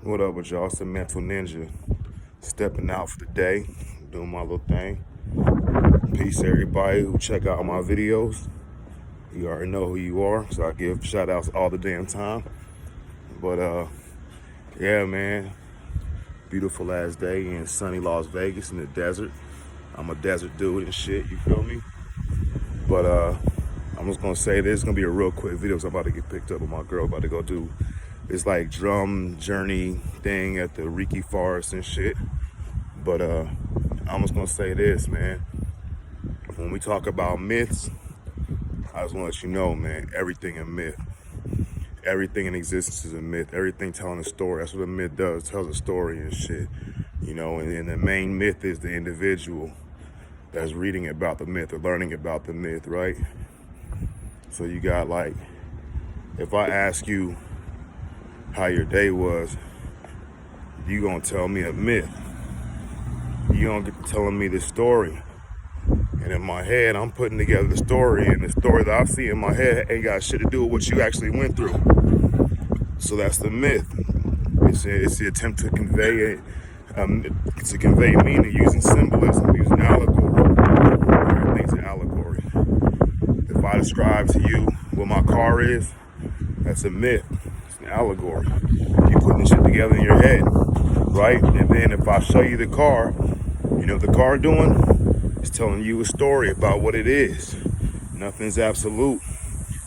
What up with y'all? It's the Mental Ninja stepping out for the day, doing my little thing. Peace to everybody who check out my videos. You already know who you are, so I give shout outs all the damn time. But yeah, man, beautiful last day in sunny Las Vegas in the desert. I'm a desert dude and shit, you feel me? But I'm just gonna say this is gonna be a real quick video because I'm about to get picked up with my girl, about to go do this like drum journey thing at the Riki Forest and shit. But I'm just gonna say this, man. When we talk about myths, I just wanna let you know, man, everything in myth. Everything in existence is a myth. Everything telling a story. That's what a myth does, tells a story and shit. You know, and the main myth is the individual that's reading about the myth or learning about the myth, right? So you got like, if I ask you how your day was, you gonna tell me a myth. You gonna get to telling me the story. And in my head, I'm putting together the story, and the story that I see in my head ain't got shit to do with what you actually went through. So that's the myth. It's the attempt to convey meaning using symbolism, using allegory. Everything's an allegory. If I describe to you what my car is, that's a myth. It's an allegory. You putting this shit together in your head, right? And then if I show you the car, you know what the car doing? It's telling you a story about what it is. Nothing's absolute,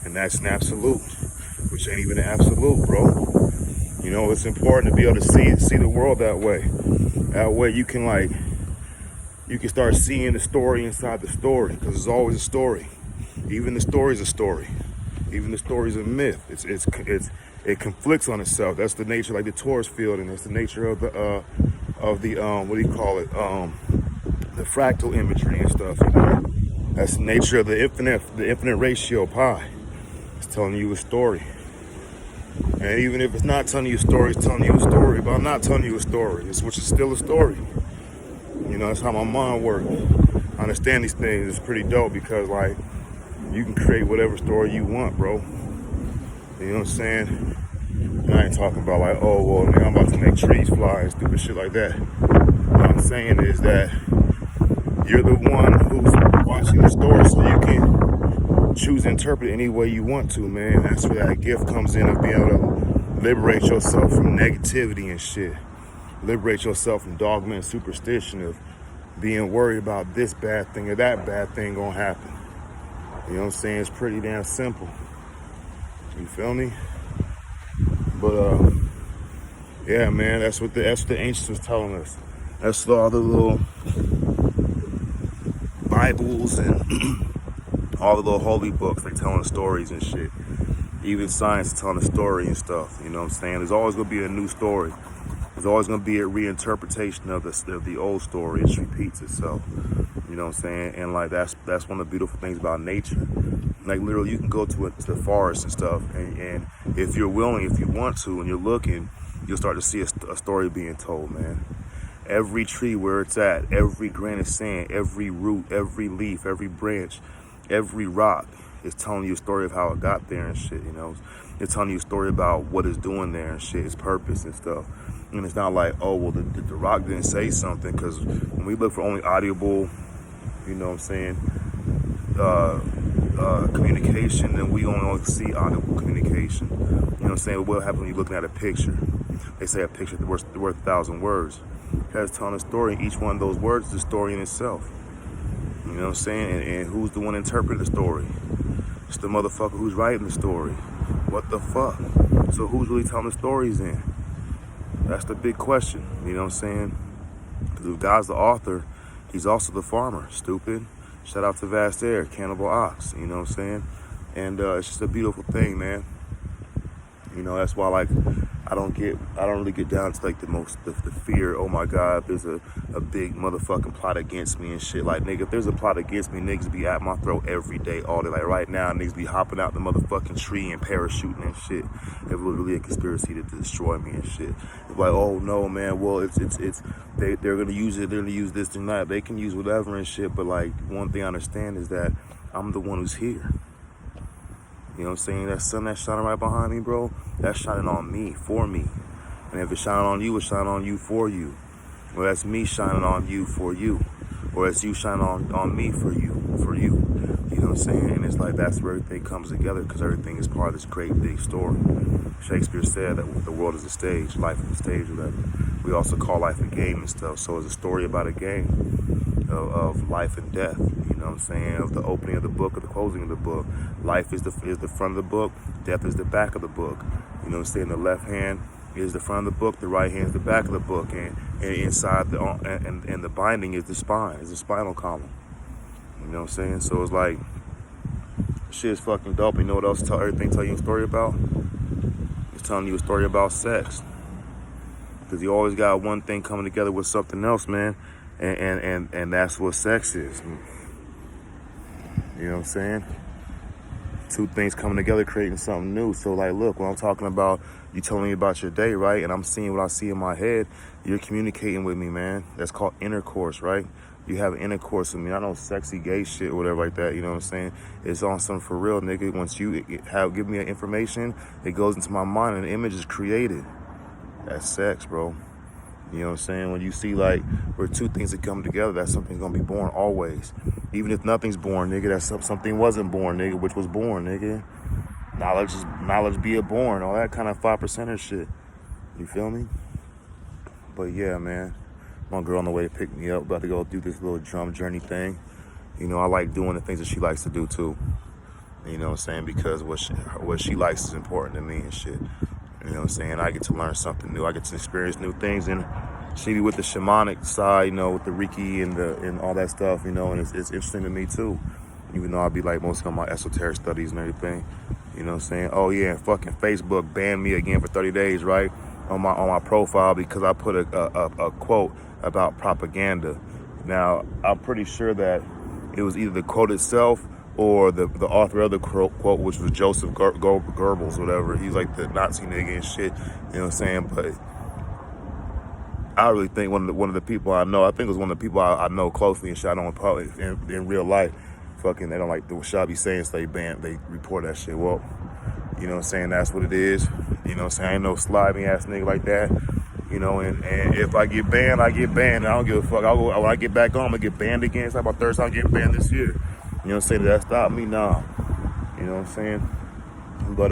and that's an absolute, which ain't even an absolute, bro. You know, it's important to be able to see the world that way. That way you can start seeing the story inside the story, because there's always a story. Even the story's a story. Even the story's a myth. It conflicts on itself. That's the nature, like the Taurus field, and that's the nature of the what do you call it? The fractal imagery and stuff. You know? That's the nature of the infinite ratio pi. It's telling you a story. And even if it's not telling you a story, it's telling you a story. But I'm not telling you a story, which is still a story. You know, that's how my mind works. I understand these things. It's pretty dope because, like, you can create whatever story you want, bro. You know what I'm saying? And I ain't talking about like, oh, well, man, I'm about to make trees fly and stupid shit like that. What I'm saying is that you're the one who's watching the story, so you can choose to interpret it any way you want to, man. That's where that gift comes in of being able to liberate yourself from negativity and shit. Liberate yourself from dogma and superstition of being worried about this bad thing or that bad thing gonna happen. You know what I'm saying? It's pretty damn simple. You feel me? But yeah, man, that's what the ancients was telling us. That's all the little Bibles and all the little holy books, they telling stories and shit. Even science is telling a story and stuff. You know what I'm saying? There's always gonna be a new story. There's always gonna be a reinterpretation of the old story. It repeats itself. You know what I'm saying? And like that's one of the beautiful things about nature. Like literally, you can go to the forest and stuff, and if you're willing, if you want to, and you're looking, you'll start to see a story being told, man. Every tree where it's at, every grain of sand, every root, every leaf, every branch, every rock is telling you a story of how it got there and shit, you know? It's telling you a story about what it's doing there and shit, its purpose and stuff. And it's not like, oh, well, the rock didn't say something, because when we look for only audible, you know what I'm saying, communication, then we only see audible communication. You know what I'm saying? What will happen when you're looking at a picture? They say a picture is worth 1,000 words. Because telling a story, each one of those words is a story in itself. You know what I'm saying? And who's the one interpreting the story? It's the motherfucker who's writing the story. What the fuck? So who's really telling the stories then? That's the big question. You know what I'm saying? Because if God's the author, he's also the farmer. Stupid. Shout out to Vast Air, Cannibal Ox. You know what I'm saying? And it's just a beautiful thing, man. You know, that's why, like, I don't really get down to like the fear. Oh my God, there's a big motherfucking plot against me and shit. Like, nigga, if there's a plot against me, niggas be at my throat every day, all day. Like right now, niggas be hopping out the motherfucking tree and parachuting and shit. If it was really a conspiracy to destroy me and shit. It's like, oh no, man. Well, they're gonna use it. They're gonna use this tonight. They can use whatever and shit. But like, one thing I understand is that I'm the one who's here. You know what I'm saying? That sun that's shining right behind me, bro, that's shining on me, for me. And if it's shining on you, it's shining on you for you. Or that's me shining on you for you. Or it's you shining on me for you. You know what I'm saying? And it's like that's where everything comes together because everything is part of this great big story. Shakespeare said that the world is a stage, life is a stage, whatever. We also call life a game and stuff. So it's a story about a game of life and death. You know what I'm saying? Of the opening of the book or the closing of the book. Life is the front of the book. Death is the back of the book. You know what I'm saying? The left hand is the front of the book. The right hand is the back of the book. And inside and the binding is the spine. Is the spinal column. You know what I'm saying? So it's like, shit is fucking dope. You know what else everything tell you a story about? It's telling you a story about sex. Because you always got one thing coming together with something else, man. And that's what sex is. You know what I'm saying? Two things coming together, creating something new. So like, look, when I'm talking about you telling me about your day, right? And I'm seeing what I see in my head, you're communicating with me, man. That's called intercourse, right? You have intercourse with me. I know sexy gay shit or whatever like that, you know what I'm saying? It's on something for real, nigga. Once you give me information, it goes into my mind and the image is created. That's sex, bro. You know what I'm saying? When you see like where two things that come together, that something's gonna be born always. Even if nothing's born, nigga, that's something wasn't born, nigga, which was born, nigga. Knowledge be a born, all that kind of 5%er shit. You feel me? But yeah, man. My girl on the way to pick me up, about to go do this little drum journey thing. You know, I like doing the things that she likes to do too. You know what I'm saying? Because what she likes is important to me and shit. You know what I'm saying? I get to learn something new. I get to experience new things. And she be with the shamanic side, you know, with the Reiki and all that stuff, you know, and it's interesting to me too. Even though I'll be like mostly on my esoteric studies and everything. You know what I'm saying? Oh yeah, and fucking Facebook banned me again for 30 days, right? On my profile because I put a quote about propaganda. Now, I'm pretty sure that it was either the quote itself or the author of the quote, which was Joseph Goebbels, whatever. He's like the Nazi nigga and shit, you know what I'm saying? But I really think one of the people I know, I think it was one of the people I know closely and shit, I know in real life, fucking, they don't like the shit I be saying, so they report that shit. Well, you know what I'm saying? That's what it is. You know what I'm saying? I ain't no slimy ass nigga like that. You know, and if I get banned, I get banned. I don't give a fuck. When I get back on, I'm gonna get banned again. It's like my third time getting banned this year. You know what I'm saying? Did that stop me? Nah. You know what I'm saying? But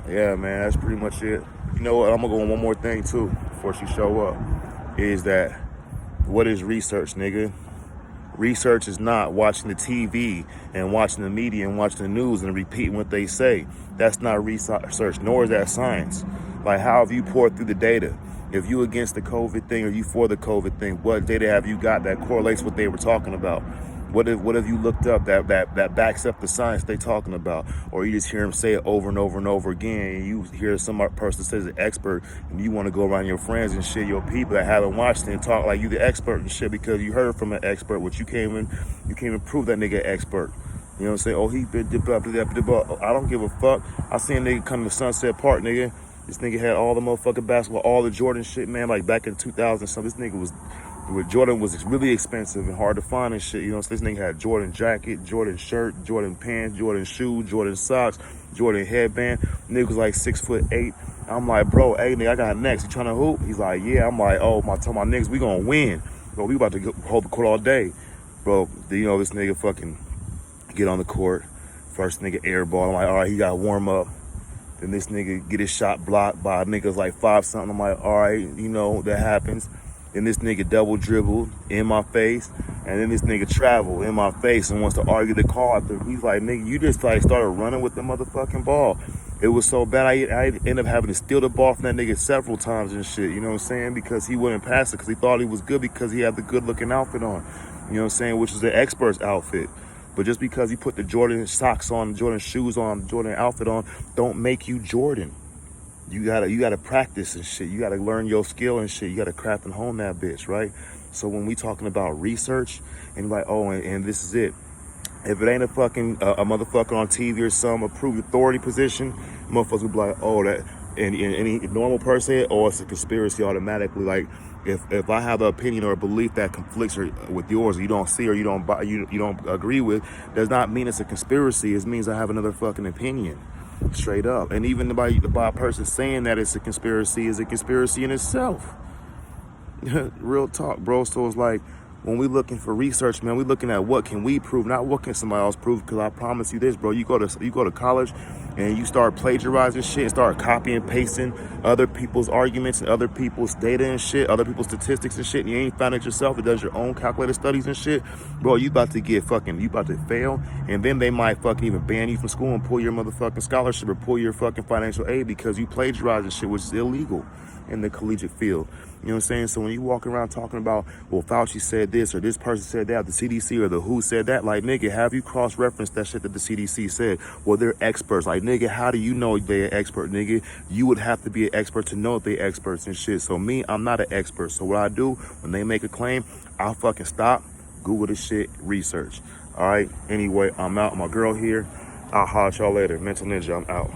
yeah, man, that's pretty much it. You know what? I'm gonna go on one more thing too before she show up. Is that what is research, nigga? Research is not watching the TV and watching the media and watching the news and repeating what they say. That's not research, nor is that science. Like, how have you poured through the data? If you against the COVID thing or you for the COVID thing, what data have you got that correlates what they were talking about? What have you looked up that backs up the science they talking about? Or you just hear them say it over and over and over again, and you hear some person says an expert, and you want to go around your friends and shit, your people that haven't watched it and talk like you the expert and shit because you heard from an expert, which you can't even prove that nigga expert. You know what I'm saying? Oh, he been I don't give a fuck. I seen a nigga come to Sunset Park, nigga. This nigga had all the motherfucking basketball, all the Jordan shit, man, like back in 2000 something. This nigga was, where Jordan was really expensive and hard to find and shit. You know, so this nigga had Jordan jacket, Jordan shirt, Jordan pants, Jordan shoe, Jordan socks, Jordan headband. Nigga was like 6'8". I'm like, bro, hey nigga, I got next. You trying to hoop? He's like, yeah. I'm like, oh, tell my niggas, we gonna win. Bro, we about to hold the court all day. Bro, you know, this nigga fucking get on the court. First nigga airball. I'm like, all right, he got to warm up. Then this nigga get his shot blocked by niggas like 5 something. I'm like, all right, you know, that happens. Then this nigga double dribbled in my face. And then this nigga traveled in my face and wants to argue the call. He's like, nigga, you just like started running with the motherfucking ball. It was so bad, I ended up having to steal the ball from that nigga several times and shit, you know what I'm saying? Because he wouldn't pass it because he thought he was good because he had the good looking outfit on. You know what I'm saying? Which is the expert's outfit. But just because you put the Jordan socks on, Jordan shoes on, Jordan outfit on, don't make you Jordan. You gotta practice and shit. You gotta learn your skill and shit. You gotta craft and hone that bitch, right? So when we talking about research and like, oh, and this is it. If it ain't a fucking a motherfucker on TV or some approved authority position, motherfuckers will be like, oh, that, and any normal person, oh, it's a conspiracy automatically. Like, if I have an opinion or a belief that conflicts with yours, or you don't see or you don't agree with, does not mean it's a conspiracy. It means I have another fucking opinion. Straight up. And even by a person saying that it's a conspiracy is a conspiracy in itself. Real talk, bro. So it's like, when we looking for research, man, we looking at what can we prove, not what can somebody else prove. Because I promise you this, bro, you go to college and you start plagiarizing shit and start copying and pasting other people's arguments and other people's data and shit, other people's statistics and shit, and you ain't found it yourself. It does your own calculated studies and shit, bro. You about to fail, and then they might fucking even ban you from school and pull your motherfucking scholarship or pull your fucking financial aid because you plagiarizing shit, which is illegal in the collegiate field. You know what I'm saying? So when you walk around talking about, well, Fauci said this or this person said that, the CDC or the WHO said that, like, nigga, have you cross-referenced that shit that the CDC said? Well, they're experts. Like, nigga, how do you know they're an expert, nigga? You would have to be an expert to know they're experts and shit. So me, I'm not an expert. So what I do when they make a claim, I'll fucking stop, Google the shit, research. All right? Anyway, I'm out. My girl here. I'll holler at y'all later. Mental Ninja, I'm out.